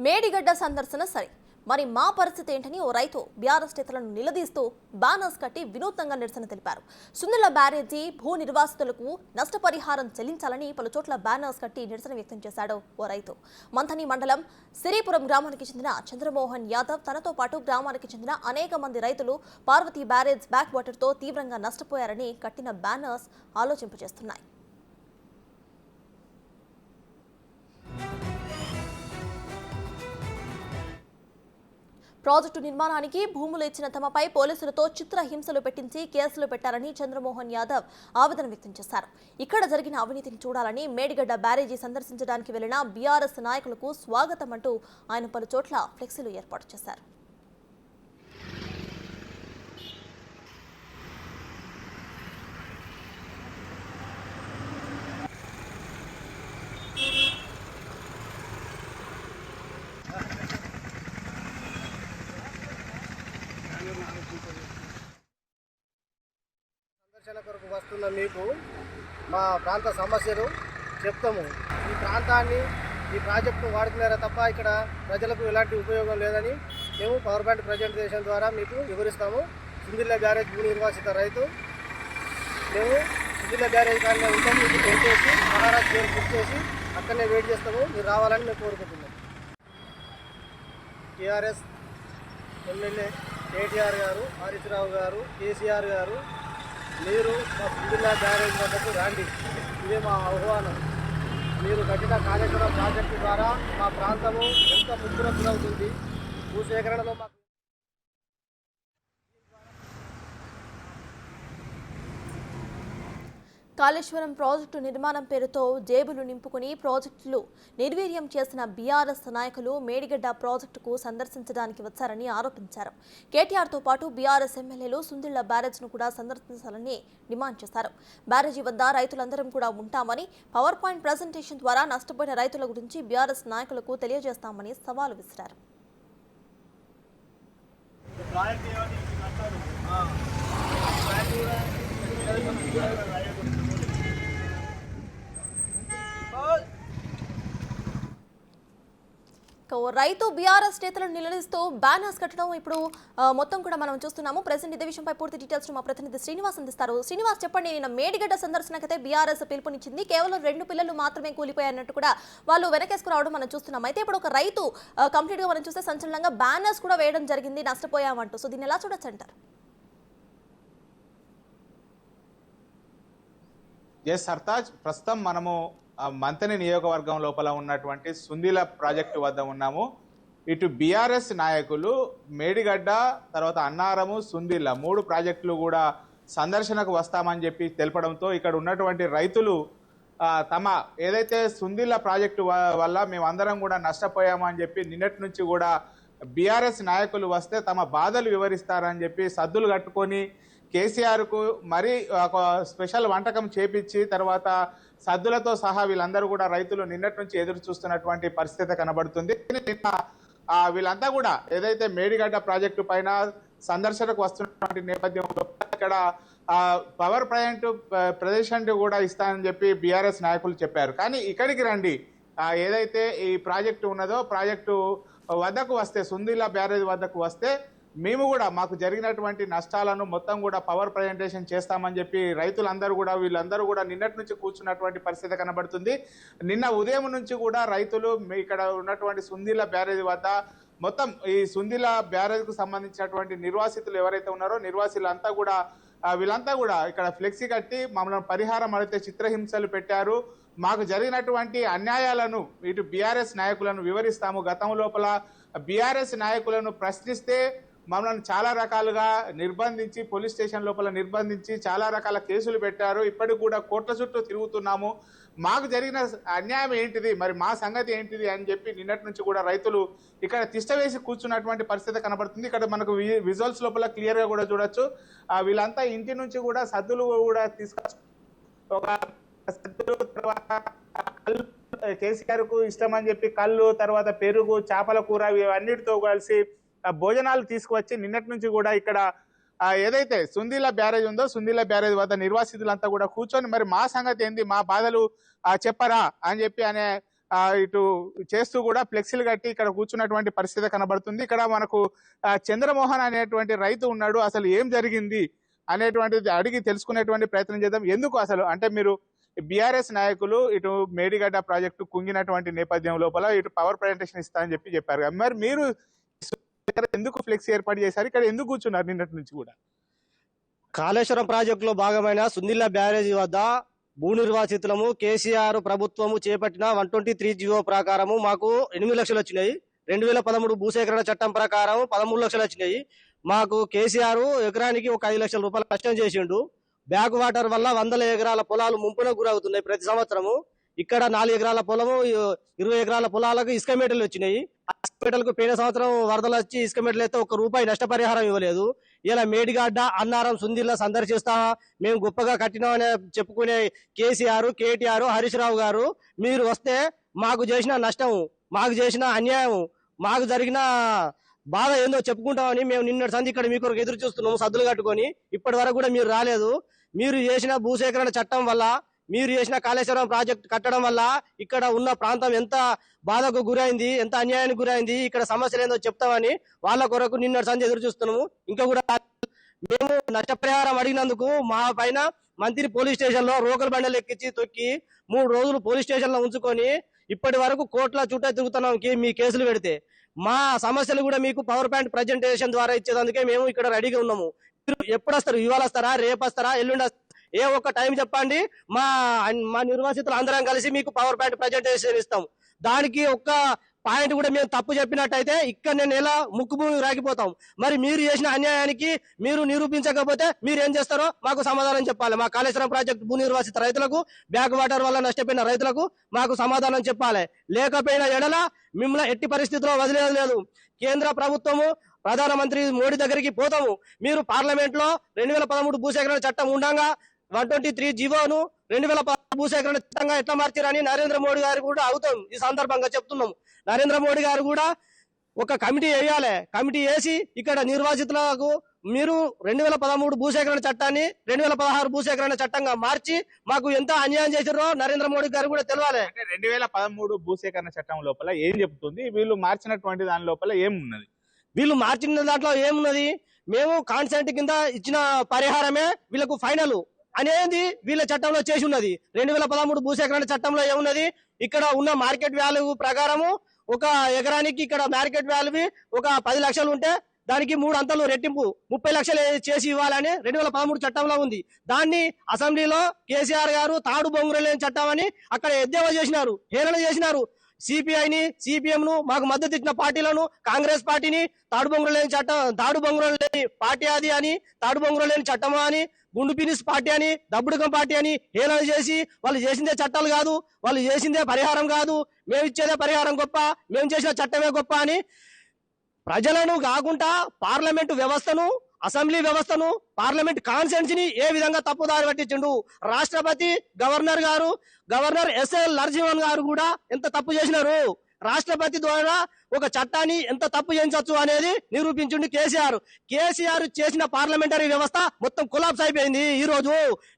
మేడిగడ్డ సందర్శన సరే, మరి మా పరిస్థితి ఏంటని ఓ రైతు బీఆర్ఎస్ నేతలను నిలదీస్తూ బ్యానర్స్ కట్టి వినూత్నంగా నిరసన తెలిపారు. సుందిళ్ల బ్యారేజీ భూ నిర్వాసితులకు నష్టపరిహారం చెల్లించాలని పలు చోట్ల బ్యానర్స్ కట్టి నిరసన వ్యక్తం చేశాడు ఓ రైతు. మంథని మండలం సిరిపురం గ్రామానికి చెందిన చంద్రమోహన్ యాదవ్ తనతో పాటు గ్రామానికి చెందిన అనేక మంది రైతులు పార్వతీ బ్యారేజ్ బ్యాక్ వాటర్తో తీవ్రంగా నష్టపోయారని కట్టిన బ్యానర్స్ ఆలోచింపజేస్తున్నాయి. ప్రాజెక్టు నిర్మాణానికి భూములు ఇచ్చిన తమపై పోలీసులతో చిత్రహింసలు పెట్టించి కేసులు పెట్టారని చంద్రమోహన్ యాదవ్ ఆవేదన వ్యక్తం చేశారు. ఇక్కడ జరిగిన అవినీతిని చూడాలని మేడిగడ్డ బ్యారేజీ సందర్శించడానికి వెళ్లిన బీఆర్ఎస్ నాయకులకు స్వాగతం అంటూ ఆయన పలు చోట్ల ఫ్లెక్సీలు ఏర్పాటు చేశారు. సందర్శన కొరకు వస్తున్న మీకు మా ప్రాంత సమస్యలు చెప్తాము. ఈ ప్రాంతాన్ని ఈ ప్రాజెక్టును వాడుతున్నారా తప్ప ఇక్కడ ప్రజలకు ఎలాంటి ఉపయోగం లేదని మేము పవర్ పాయింట్ ప్రజెంటేషన్ ద్వారా మీకు వివరిస్తాము. సుందిళ్ల బ్యారేజ్ భూ నిర్వాసిత రైతు మేము సుందిళ్ల బ్యారేజ్ కానీ ఉంటాం. మీకు తెలిసేసి మహారాజ్ పేరు బుక్ చేసి అక్కడనే వెయిట్ చేస్తాము. మీరు రావాలని మేము కోరుకుంటున్నాం. టీఆర్ఎస్ ఎమ్మెల్యే కేటీఆర్ గారు, హరీష్ రావు గారు, కేసీఆర్ గారు, మీరు మా సుందిళ్ల బ్యారేజ్ వద్దకు రండి. ఇదే మా ఆహ్వానం. మీరు కట్టిన కాళేశ్వరం ప్రాజెక్టు ద్వారా మా ప్రాంతము ఎంత ముప్పులకు గురవుతుంది. భూసేకరణలో మాకు కాళేశ్వరం ప్రాజెక్టు నిర్మాణం పేరుతో జేబులు నింపుకుని ప్రాజెక్టులు నిర్వీర్యం చేసిన బీఆర్ఎస్ నాయకులు మేడిగడ్డ ప్రాజెక్టుకు సందర్శించడానికి వచ్చారని ఆరోపించారు. కేటీఆర్తో పాటు బీఆర్ఎస్ ఎమ్మెల్యేలు సుందిళ్ల బ్యారేజ్ను కూడా సందర్శించాలని డిమాండ్ చేశారు. బ్యారేజీ వద్ద రైతులందరం కూడా ఉంటామని, పవర్ పాయింట్ ప్రజెంటేషన్ ద్వారా నష్టపోయిన రైతుల గురించి బీఆర్ఎస్ నాయకులకు తెలియజేస్తామని సవాలు విసిరారు. రైతు బీఆర్ఎస్ నేతలను నిలదీస్తూ బ్యానర్స్ కట్టడం ఇప్పుడు మొత్తం కూడా మనం చూస్తున్నాము. ప్రెసెంట్ ఇదే విషయంపై పూర్తి డీటెయిల్స్ మా ప్రతినిధి శ్రీనివాస్ అందిస్తారు. శ్రీనివాస్, చెప్పండి. నిన్న మేడిగడ్డ సందర్శనకైతే బీఆర్ఎస్ పిలుపునిచ్చింది. కేవలం 2 పిల్లలు మాత్రమే కూలిపోయారన్నట్టు కూడా వాళ్ళు వెనకేసుకు రావడం మనం చూస్తున్నాం. అయితే ఇప్పుడు ఒక రైతు కంప్లీట్ గా మనం చూస్తే సంచలనంగా బ్యానర్స్ కూడా వేయడం జరిగింది, నష్టపోయామంటూ. సో దీన్ని ఎలా చూడొచ్చు అంటారు? ఎస్ సర్తాజ్, ప్రస్తుతం మనము మంథని నియోజకవర్గం లోపల ఉన్నటువంటి సుందిల ప్రాజెక్టు వద్ద ఉన్నాము. ఇటు బీఆర్ఎస్ నాయకులు మేడిగడ్డ, తర్వాత అన్నారము, సుందిల్ల 3 ప్రాజెక్టులు కూడా సందర్శనకు వస్తామని చెప్పి తెలపడంతో ఇక్కడ ఉన్నటువంటి రైతులు తమ ఏదైతే సుందిల్ల ప్రాజెక్టు వల్ల మేమందరం కూడా నష్టపోయాము అని చెప్పి నిన్నటి నుంచి కూడా బీఆర్ఎస్ నాయకులు వస్తే తమ బాధలు వివరిస్తారని చెప్పి సద్దులు కట్టుకొని కేసీఆర్కు మరీ ఒక స్పెషల్ వంటకం చేపించి తర్వాత సద్దులతో సహా వీళ్ళందరూ కూడా రైతులు నిన్నటి నుంచి ఎదురు చూస్తున్నటువంటి పరిస్థితి కనబడుతుంది. వీళ్ళంతా కూడా ఏదైతే మేడిగడ్డ ప్రాజెక్టు పైన సందర్శనకు వస్తున్నటువంటి నేపథ్యంలో ఇక్కడ పవర్ పాయింట్ ప్రదేశం కూడా ఇస్తానని చెప్పి బీఆర్ఎస్ నాయకులు చెప్పారు. కానీ ఇక్కడికి రండి, ఏదైతే ఈ ప్రాజెక్టు ఉన్నదో ప్రాజెక్టు వద్దకు వస్తే, సుందిల్ల బ్యారేజ్ వద్దకు వస్తే మేము కూడా మాకు జరిగినటువంటి నష్టాలను మొత్తం కూడా పవర్ ప్రజెంటేషన్ చేస్తామని చెప్పి రైతులందరూ కూడా వీళ్ళందరూ కూడా నిన్నటి నుంచి కూర్చున్నటువంటి పరిస్థితి కనబడుతుంది. నిన్న ఉదయం నుంచి కూడా రైతులు ఇక్కడ ఉన్నటువంటి సుందిల్ల బ్యారేజ్ వద్ద మొత్తం ఈ సుందిల్ల బ్యారేజ్కు సంబంధించినటువంటి నిర్వాసితులు ఎవరైతే ఉన్నారో నిర్వాసితులంతా కూడా వీళ్ళంతా కూడా ఇక్కడ ఫ్లెక్సీ కట్టి మమ్మల్ని పరిహారం అడిగితే చిత్రహింసలు పెట్టారు. మాకు జరిగినటువంటి అన్యాయాలను ఇటు బీఆర్ఎస్ నాయకులను వివరిస్తాము. గతం లోపల బీఆర్ఎస్ నాయకులను ప్రశ్నిస్తే మమ్మల్ని చాలా రకాలుగా నిర్బంధించి పోలీస్ స్టేషన్ లోపల నిర్బంధించి చాలా రకాల కేసులు పెట్టారు. ఇప్పటికి కూడా కోర్టుల చుట్టూ తిరుగుతున్నాము. మాకు జరిగిన అన్యాయం ఏంటిది, మరి మా సంగతి ఏంటిది అని చెప్పి నిన్నటి నుంచి కూడా రైతులు ఇక్కడ తిష్టవేసి కూర్చున్నటువంటి పరిస్థితి కనబడుతుంది. ఇక్కడ మనకు విజువల్స్ లోపల క్లియర్ గా కూడా చూడొచ్చు. వీళ్ళంతా ఇంటి నుంచి కూడా సద్దులు కూడా తీసుకొచ్చి ఒక సద్దులు, తర్వాత కళ్ళు, కేసీఆర్ కు ఇష్టం అని చెప్పి కళ్ళు, తర్వాత పెరుగు, చేపల కూర ఇవన్నిటితో కలిసి భోజనాలు తీసుకువచ్చి నిన్నటి నుంచి కూడా ఇక్కడ ఏదైతే సుందిల్ల బ్యారేజ్ ఉందో సుందిల్ల బ్యారేజ్ వద్ద నిర్వాసితులంతా కూడా కూర్చొని మరి మా సంగతి ఏంది, మా బాధలు చెప్పరా అని చెప్పి ఇటు చేస్తూ కూడా ఫ్లెక్సీలు కట్టి ఇక్కడ కూర్చున్నటువంటి పరిస్థితి కనబడుతుంది. ఇక్కడ మనకు చంద్రమోహన్ అనేటువంటి రైతు ఉన్నాడు. అసలు ఏం జరిగింది అనేటువంటిది అడిగి తెలుసుకునేటువంటి ప్రయత్నం చేద్దాం. ఎందుకు అసలు అంటే మీరు బీఆర్ఎస్ నాయకులు ఇటు మేడిగడ్డ ప్రాజెక్టు కుంగినటువంటి నేపథ్యం లోపల ఇటు పవర్ ప్రజెంటేషన్ ఇస్తారని చెప్పారు. మరి మీరు ఎందుకు ఫ్లెక్సీ ఏర్పాటు చేశారు? ఇక్కడ ఎందుకు కూర్చున్నారు నిన్నటి నుంచి కూడా? కాళేశ్వరం ప్రాజెక్టులో భాగమైన సుందిల్ల బ్యారేజీ వద్ద భూ నిర్వాసితులము కేసీఆర్ ప్రభుత్వము చేపట్టిన 123 జీవో ప్రకారము మాకు 8 లక్షలు వచ్చినాయి. 2013 భూసేకరణ చట్టం ప్రకారం 13 లక్షలు వచ్చినాయి. మాకు కేసీఆర్ ఎకరానికి ఒక 5 లక్షల రూపాయలు నష్టం చేసిండు. బ్యాక్ వాటర్ వల్ల 100 ఎకరాల పొలాలు ముంపునకు గురవుతున్నాయి ప్రతి సంవత్సరము. ఇక్కడ 4 ఎకరాల పొలము 20 ఎకరాల పొలాలకు ఇసుక మేటలు వచ్చినాయి. ఇసుక మేటలకు పోయిన సంవత్సరం వరదలు వచ్చి ఇసుక మేటలు అయితే ₹1 నష్టపరిహారం ఇవ్వలేదు. ఇలా మేడిగడ్డ అన్నారం సుందిల్ల సందర్శిస్తా మేము గొప్పగా కట్టినామని చెప్పుకునే కేసీఆర్, కేటీఆర్, హరీష్ రావు గారు మీరు వస్తే మాకు చేసిన నష్టం, మాకు చేసిన అన్యాయం, మాకు జరిగిన బాధ ఏందో చెప్పుకుంటామని మేము నిన్నటి సంది ఇక్కడ మీ కొరకు ఎదురు చూస్తున్నాము సద్దులు కట్టుకొని. ఇప్పటి వరకు కూడా మీరు రాలేదు. మీరు చేసిన భూసేకరణ చట్టం వల్ల, మీరు చేసిన కాళేశ్వరం ప్రాజెక్ట్ కట్టడం వల్ల ఇక్కడ ఉన్న ప్రాంతం ఎంత బాధకు గురైంది, ఎంత అన్యాయానికి గురైంది, ఇక్కడ సమస్యలు ఏందో చెప్తామని వాళ్ళ కొరకు నిన్నటి సంది ఎదురు చూస్తున్నాము. ఇంకా కూడా మేము నష్టపరిహారం అడిగినందుకు మా పైన మంత్రి పోలీస్ స్టేషన్ లో రోకల్ బండలు ఎక్కించి తొక్కి 3 రోజులు పోలీస్ స్టేషన్ లో ఉంచుకొని ఇప్పటి వరకు కోట్ల చుట్టూ తిరుగుతున్నాం మీ కేసులు పెడితే. మా సమస్యలు కూడా మీకు పవర్ పాయింట్ ప్రజెంటేషన్ ద్వారా ఇచ్చేందుకే మేము ఇక్కడ రెడీగా ఉన్నాము. మీరు ఎప్పుడు వస్తారు? ఇవాళ వస్తారా, రేపు వస్తారా, ఎల్లుండి ఏ ఒక్క టైం చెప్పండి. మా నిర్వాసితులు అందరం కలిసి మీకు పవర్ పాయింట్ ప్రజెంటేషన్ ఇస్తాం. దానికి ఒక్క పాయింట్ కూడా మేము తప్పు చెప్పినట్టయితే ఇక్కడ నేను ఎలా ముక్కుభూమి రాగిపోతాం. మరి మీరు చేసిన అన్యాయానికి మీరు నిరూపించకపోతే మీరు ఏం చేస్తారో మాకు సమాధానం చెప్పాలి. మా కాళేశ్వరం ప్రాజెక్టు భూ నిర్వాసిత రైతులకు, బ్యాక్ వాటర్ వల్ల నష్టపోయిన రైతులకు మాకు సమాధానం చెప్పాలి. లేకపోయిన ఎడల మిమ్మల్ని ఎట్టి పరిస్థితుల్లో వదిలేదు లేదు. కేంద్ర ప్రభుత్వము ప్రధానమంత్రి మోడీ దగ్గరికి పోతాము. మీరు పార్లమెంట్ లో 2013 భూసేకరణ చట్టం ఉండగా 123 జీవోను 2013 భూసేకరణ చట్టంగా ఎట్లా మార్చారని నరేంద్ర మోడీ గారు కూడా అవుతాం ఈ సందర్భంగా చెప్తున్నాం. నరేంద్ర మోడీ గారు కూడా ఒక కమిటీ వేయాలి. కమిటీ వేసి ఇక్కడ నిర్వాసితులకు మీరు 2013 భూసేకరణ చట్టాన్ని 2016 భూసేకరణ చట్టంగా మార్చి మాకు ఎంత అన్యాయం చేశారో నరేంద్ర మోడీ గారు కూడా తెలవాలి. 2013 భూసేకరణ చట్టం లోపల ఏం చెప్తుంది? వీళ్ళు మార్చినటువంటి దాని లోపల ఏమున్నది? వీళ్ళు మార్చిన దాంట్లో ఏమున్నది? మేము కాన్సెంట్ కింద ఇచ్చిన పరిహారమే వీళ్ళకు ఫైనల్ అనేది వీళ్ళ చట్టంలో చేసి ఉన్నది. 2013 భూసేకరణ చట్టంలో ఏమున్నది? ఇక్కడ ఉన్న మార్కెట్ వాల్యూ ప్రకారము ఒక ఎకరానికి ఇక్కడ మార్కెట్ వాల్యూ ఒక 10 లక్షలు ఉంటే దానికి 3 అంతలు రెట్టింపు 30 లక్షలు చేసి ఇవ్వాలని 2013 చట్టంలో ఉంది. దాన్ని అసెంబ్లీలో కేసీఆర్ గారు తాడు బొంగురు లేని చట్టం అని అక్కడ ఎద్దేవా చేసినారు, హేళన చేసినారు. సిపిఐని, సిపిఎం ను మాకు మద్దతు ఇచ్చిన పార్టీలను, కాంగ్రెస్ పార్టీని తాడు బొంగురు లేని చట్టం, తాడు బొంగురు లేని పార్టీ అది అని, తాడు బొంగురు లేని చట్టమా అని, గుండు పినిస్ పార్టీ అని, దబ్బుడుకం పార్టీ అని హేళన చేసి వాళ్ళు చేసిందే చట్టాలు కాదు, వాళ్ళు చేసిందే పరిహారం కాదు, మేము ఇచ్చేదే పరిహారం గొప్ప, మేము చేసిన చట్టమే గొప్ప అని ప్రజలను కాకుండా పార్లమెంటు వ్యవస్థను, అసెంబ్లీ వ్యవస్థను, పార్లమెంట్ కాన్స్టిట్యూన్సీ ని ఏ విధంగా తప్పుదారి పట్టించిండు. రాష్ట్రపతి, గవర్నర్ ఎస్ఎల్ నరసింహన్ గారు కూడా ఎంత తప్పు చేసినారు. రాష్ట్రపతి ద్వారా ఒక చట్టాన్ని ఎంత తప్పు చేయించవచ్చు అనేది నిరూపించిండు కేసీఆర్ చేసిన పార్లమెంటరీ వ్యవస్థ మొత్తం కొలాప్స్ అయిపోయింది. ఈ రోజు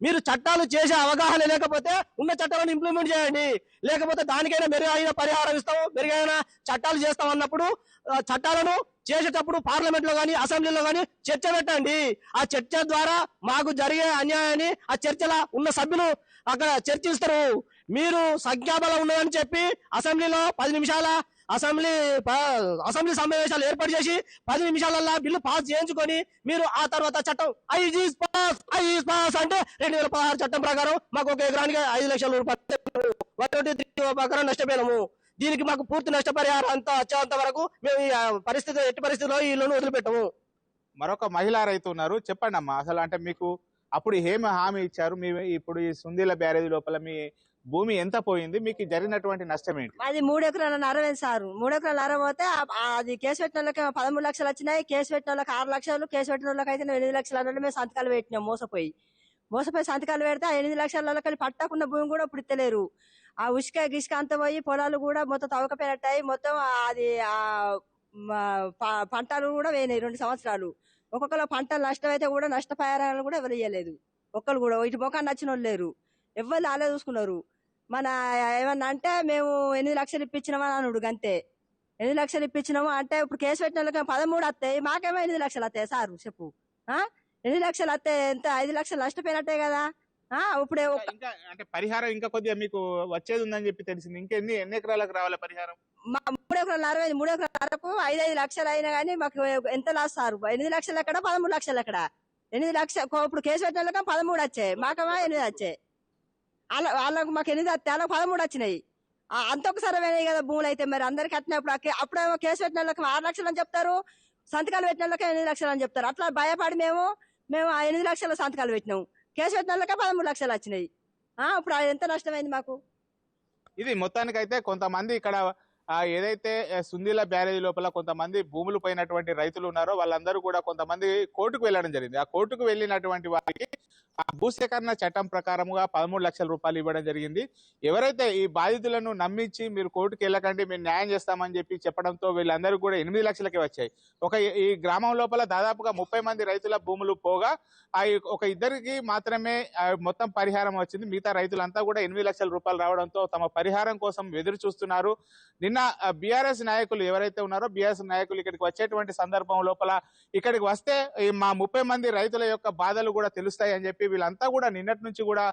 మీరు చట్టాలు చేసే అవగాహన లేకపోతే ఉన్న చట్టాలను ఇంప్లిమెంట్ చేయండి. లేకపోతే దానికైనా మెరుగైన పరిహారం ఇస్తాం, మెరుగైన చట్టాలు చేస్తాం అన్నప్పుడు చట్టాలను చేసేటప్పుడు పార్లమెంట్ లో గానీ, అసెంబ్లీలో గానీ చర్చ పెట్టండి. ఆ చర్చ ద్వారా మాకు జరిగే అన్యాయాన్ని ఆ చర్చలో ఉన్న సభ్యులు అక్కడ చర్చిస్తారు. మీరు సంఖ్యాబలం ఉన్నదని చెప్పి అసెంబ్లీలో 10 నిమిషాల అసెంబ్లీ సమావేశాలు ఏర్పాటు చేసి 10 నిమిషాలలో బిల్లు పాస్ చేయించుకొని మీరు ఆ తర్వాత చట్టం ఐఈస్ పాస్ అంటే 2016 చట్టం ప్రకారం మాకు ఒక ఎకరానికి 5 లక్షల రూపాయలు 123 ప్రకారం నష్టపోయినాము. దీనికి మాకు పూర్తి నష్టపరిహారం అంతా వచ్చేంత వరకు మేము ఎట్టి పరిస్థితుల్లో ఈ ఇల్లును వదిలిపెట్టము. మరొక మహిళా రైతు ఉన్నారు, చెప్పండి అమ్మా. అసలు అంటే మీకు అప్పుడు ఏమి హామీ ఇచ్చారు? మీ ఇప్పుడు ఈ సుందిల్ల బ్యారేజ్ లోపల మీ భూమి ఎంత పోయింది? మీకు జరిగినటువంటి నష్టం ఏంటి? అది 3 ఎకరాల 60 సార్. 3 ఎకరాల 60 పోతే అది కేసు పెట్టిన వాళ్ళకి 13 లక్షలు వచ్చినాయి. కేసు పెట్టిన వాళ్ళకి 6 లక్షలు, కేసు పెట్టిన వాళ్ళకి అయితే 8 లక్షలు అన్నట్టు మేము సంతకాలు పెట్టినాం. మోసపోయి సంతకాలు పెడితే ఆ 8 లక్షల పట్టకున్న భూమి కూడా ఇప్పుడు ఇస్తలేరు. ఆ గిసుక అంతా పోయి పొలాలు కూడా మొత్తం తవ్వకపోయినట్టాయి. మొత్తం అది పంటలు కూడా పోయినాయి 2 సంవత్సరాలు. ఒక్కొక్కరు పంటలు నష్టం అయితే కూడా నష్టపరిహారాలు కూడా ఎవరు ఇవ్వలేదు. ఒక్కరు కూడా ఇటు మొఖాన్ని నచ్చిన వాళ్ళు లేరు. ఎవరు ఆలే చూసుకున్నారు. మన ఏమన్నా అంటే మేము 8 లక్షలు ఇప్పించినామని అనుడు అంతే. 8 లక్షలు ఇప్పించినాము అంటే ఇప్పుడు కేసు పెట్టిన వాళ్ళకి 13 వస్తాయి, మాకేమో 8 లక్షలు వస్తాయి సారు చెప్పు. 8 లక్షలు వస్తే ఎంత 5 లక్షలు నష్టపోయినట్టే కదా. ఇప్పుడు ఇంకా అంటే పరిహారం ఇంకా కొద్దిగా మీకు వచ్చేది ఉందని చెప్పి తెలిసింది. ఇంకా ఎన్ని ఎకరాలకు రావాలి పరిహారం? 3 ఎకరాల 60 3 ఎకరాలకు 5 లక్షలు అయినా కానీ మాకు ఎంత లాస్ సారు. 8 లక్షలు ఎక్కడ 13 లక్షలు ఎక్కడ. 8 లక్షలు ఇప్పుడు కేసు పెట్టిన వాళ్ళకి 13 వచ్చాయి, మాకేమో 8 వచ్చాయి. వాళ్ళకు మాకు 8 వస్తాయి, వాళ్ళకి 13 వచ్చినాయి. అంతొకసారి పోయినాయి కదా భూములు అయితే. మరి అందరికి అట్టినప్పుడు అప్పుడేమో కేసు పెట్టిన వాళ్ళకి 6 లక్షలు అని చెప్తారు, సంతకాలు పెట్టిన వాళ్ళకి 8 లక్షలు అని చెప్తారు. అట్లా భయపడి మేము 8 లక్షల సంతకాలు పెట్టినాము, కేసు పెట్టిన వాళ్ళకి 13 లక్షలు వచ్చినాయి. ఇప్పుడు ఎంత నష్టమైంది మాకు. ఇది మొత్తానికైతే కొంతమంది ఇక్కడ ఏదైతే సుందీల బ్యారేజ్ లోపల కొంతమంది భూములు పోయినటువంటి రైతులు ఉన్నారో వాళ్ళందరూ కూడా కొంతమంది కోర్టుకు వెళ్ళడం జరిగింది. ఆ కోర్టుకు వెళ్ళినటువంటి వారికి ఆ భూసేకరణ చట్టం ప్రకారముగా 13 లక్షల రూపాయలు ఇవ్వడం జరిగింది. ఎవరైతే ఈ బాధితులను నమ్మించి మీరు కోర్టుకు వెళ్ళకండి మేము న్యాయం చేస్తామని చెప్పి చెప్పడంతో వీళ్ళందరూ కూడా 8 లక్షలకే వచ్చాయి. ఈ గ్రామం లోపల దాదాపుగా 30 మంది రైతుల భూములు పోగా ఒక ఇద్దరికి మాత్రమే మొత్తం పరిహారం వచ్చింది. మిగతా రైతులంతా కూడా 8 లక్షల రూపాయలు రావడంతో తమ పరిహారం కోసం ఎదురు చూస్తున్నారు. నిన్న బీఆర్ఎస్ నాయకులు ఎవరైతే ఉన్నారో బీఆర్ఎస్ నాయకులు ఇక్కడికి వచ్చేటువంటి సందర్భం లోపల ఇక్కడికి వస్తే మా 30 మంది రైతుల యొక్క బాధలు కూడా తెలుస్తాయి అని చెప్పి వీళ్ళంతా కూడా నిన్నటి నుంచి కూడా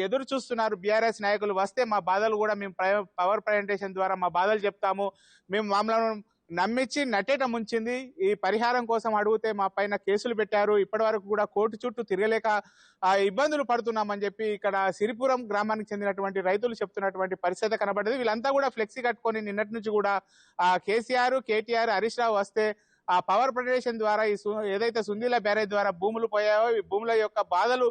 ఎదురు చూస్తున్నారు. బీఆర్ఎస్ నాయకులు వస్తే మా బాధలు కూడా మేము పవర్ ప్రజెంటేషన్ ద్వారా మా బాధలు చెప్తాము, మేము మమ్మల్ని నమ్మించి నట్టేట ముంచింది, ఈ పరిహారం కోసం అడిగితే మా పైన కేసులు పెట్టారు, ఇప్పటి వరకు కూడా కోర్టు చుట్టూ తిరగలేక ఇబ్బందులు పడుతున్నామని చెప్పి ఇక్కడ సిరిపురం గ్రామానికి చెందినటువంటి రైతులు చెప్తున్నటువంటి పరిస్థితి కనబడ్డది. వీళ్ళంతా కూడా ఫ్లెక్సీ కట్టుకొని నిన్నటి నుంచి కూడా కేసీఆర్ కేటీఆర్ హరీష్ రావు వస్తే ఆ పవర్ ప్రజెంటేషన్ ద్వారా ఏదైతే సుందీల బ్యారేజ్ ద్వారా భూములు పోయాయో ఈ భూముల యొక్క బాధలు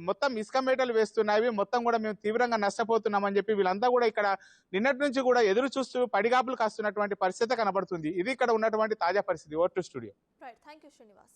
మొత్తం ఇసుక మేటలు వేస్తున్నాయి, మొత్తం కూడా మేము తీవ్రంగా నష్టపోతున్నామని చెప్పి వీళ్ళంతా కూడా ఇక్కడ నిన్నటి నుంచి కూడా ఎదురు చూస్తూ పడిగాపులు కాస్తున్నటువంటి పరిస్థితి కనబడుతుంది. ఇది ఇక్కడ ఉన్నటువంటి తాజా పరిస్థితి. Over to studio. Right, thank you Srinivas.